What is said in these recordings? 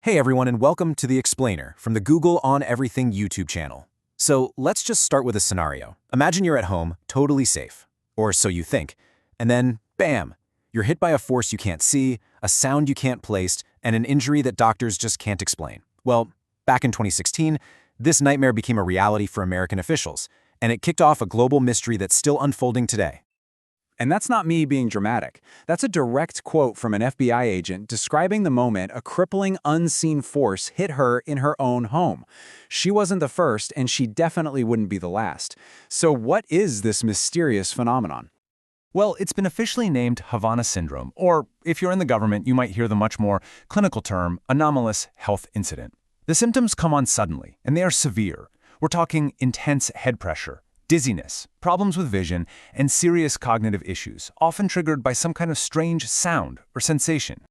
Hey everyone, and welcome to The Explainer from the Google on Everything YouTube channel. So let's just start with a scenario. Imagine you're at home, totally safe, or so you think, and then, bam, you're hit by a force you can't see, a sound you can't place, and an injury that doctors just can't explain. Well, back in 2016, this nightmare became a reality for American officials, and it kicked off a global mystery that's still unfolding today. And that's not me being dramatic. That's a direct quote from an FBI agent describing the moment a crippling, unseen force hit her in her own home. She wasn't the first, and she definitely wouldn't be the last. So what is this mysterious phenomenon? Well, it's been officially named Havana Syndrome, or if you're in the government, you might hear the much more clinical term, anomalous health incident. The symptoms come on suddenly, and they are severe. We're talking intense head pressure, dizziness, problems with vision, and serious cognitive issues, often triggered by some kind of strange sound or sensation.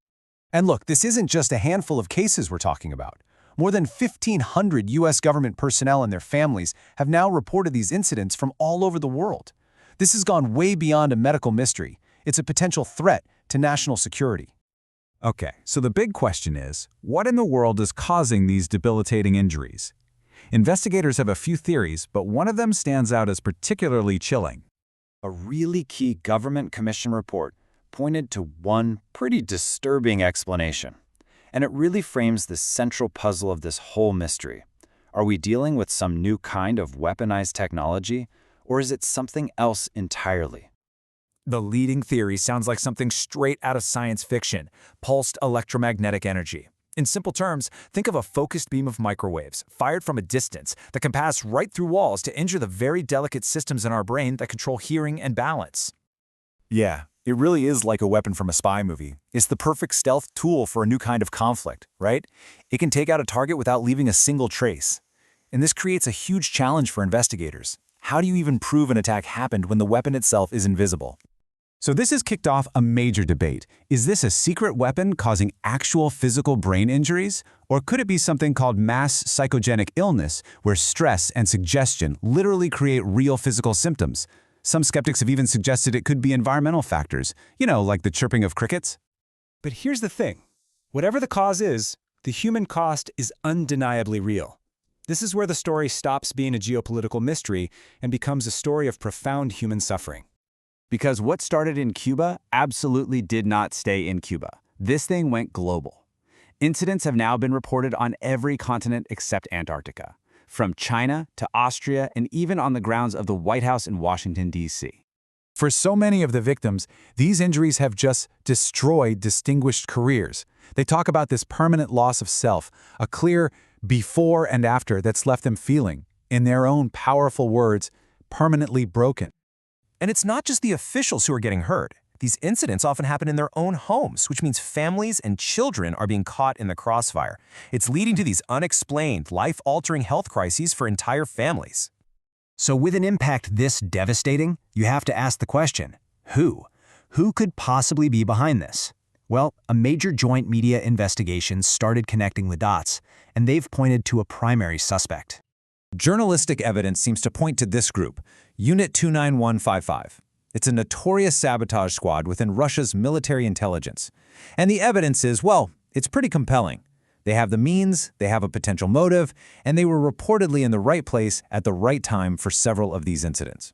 And look, this isn't just a handful of cases we're talking about. More than 1,500 U.S. government personnel and their families have now reported these incidents from all over the world. This has gone way beyond a medical mystery. It's a potential threat to national security. Okay, so the big question is, what in the world is causing these debilitating injuries? Investigators have a few theories, but one of them stands out as particularly chilling. A really key government commission report pointed to one pretty disturbing explanation. And it really frames the central puzzle of this whole mystery. Are we dealing with some new kind of weaponized technology, or is it something else entirely? The leading theory sounds like something straight out of science fiction: pulsed electromagnetic energy. In simple terms, think of a focused beam of microwaves, fired from a distance, that can pass right through walls to injure the very delicate systems in our brain that control hearing and balance. Yeah, it really is like a weapon from a spy movie. It's the perfect stealth tool for a new kind of conflict, right? It can take out a target without leaving a single trace. And this creates a huge challenge for investigators. How do you even prove an attack happened when the weapon itself is invisible? So this has kicked off a major debate. Is this a secret weapon causing actual physical brain injuries? Or could it be something called mass psychogenic illness, where stress and suggestion literally create real physical symptoms? Some skeptics have even suggested it could be environmental factors, like the chirping of crickets. But here's the thing. Whatever the cause is, the human cost is undeniably real. This is where the story stops being a geopolitical mystery and becomes a story of profound human suffering. Because what started in Cuba absolutely did not stay in Cuba. This thing went global. Incidents have now been reported on every continent except Antarctica, from China to Austria and even on the grounds of the White House in Washington, D.C. For so many of the victims, these injuries have just destroyed distinguished careers. They talk about this permanent loss of self, a clear before and after that's left them feeling, in their own powerful words, permanently broken. And it's not just the officials who are getting hurt. These incidents often happen in their own homes, which means families and children are being caught in the crossfire. It's leading to these unexplained, life-altering health crises for entire families. So with an impact this devastating, you have to ask the question, who? Who could possibly be behind this? Well, a major joint media investigation started connecting the dots, and they've pointed to a primary suspect. Journalistic evidence seems to point to this group, Unit 29155. It's a notorious sabotage squad within Russia's military intelligence. And the evidence is, well, it's pretty compelling. They have the means, they have a potential motive, and they were reportedly in the right place at the right time for several of these incidents.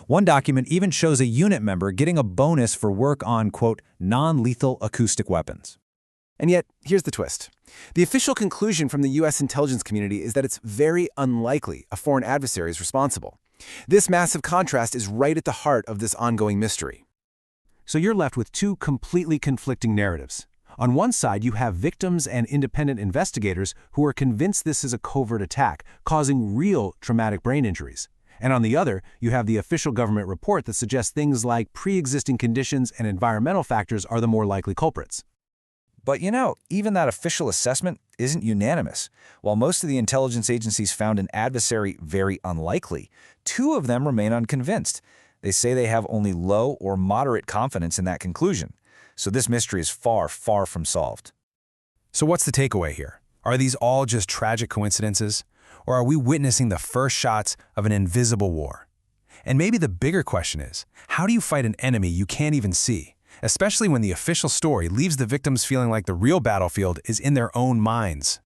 One document even shows a unit member getting a bonus for work on, quote, non-lethal acoustic weapons. And yet, here's the twist. The official conclusion from the U.S. intelligence community is that it's very unlikely a foreign adversary is responsible. This massive contrast is right at the heart of this ongoing mystery. So you're left with two completely conflicting narratives. On one side, you have victims and independent investigators who are convinced this is a covert attack, causing real traumatic brain injuries. And on the other, you have the official government report that suggests things like pre-existing conditions and environmental factors are the more likely culprits. But even that official assessment isn't unanimous. While most of the intelligence agencies found an adversary very unlikely, two of them remain unconvinced. They say they have only low or moderate confidence in that conclusion. So this mystery is far, far from solved. So what's the takeaway here? Are these all just tragic coincidences? Or are we witnessing the first shots of an invisible war? And maybe the bigger question is, how do you fight an enemy you can't even see? especially when the official story leaves the victims feeling like the real battlefield is in their own minds.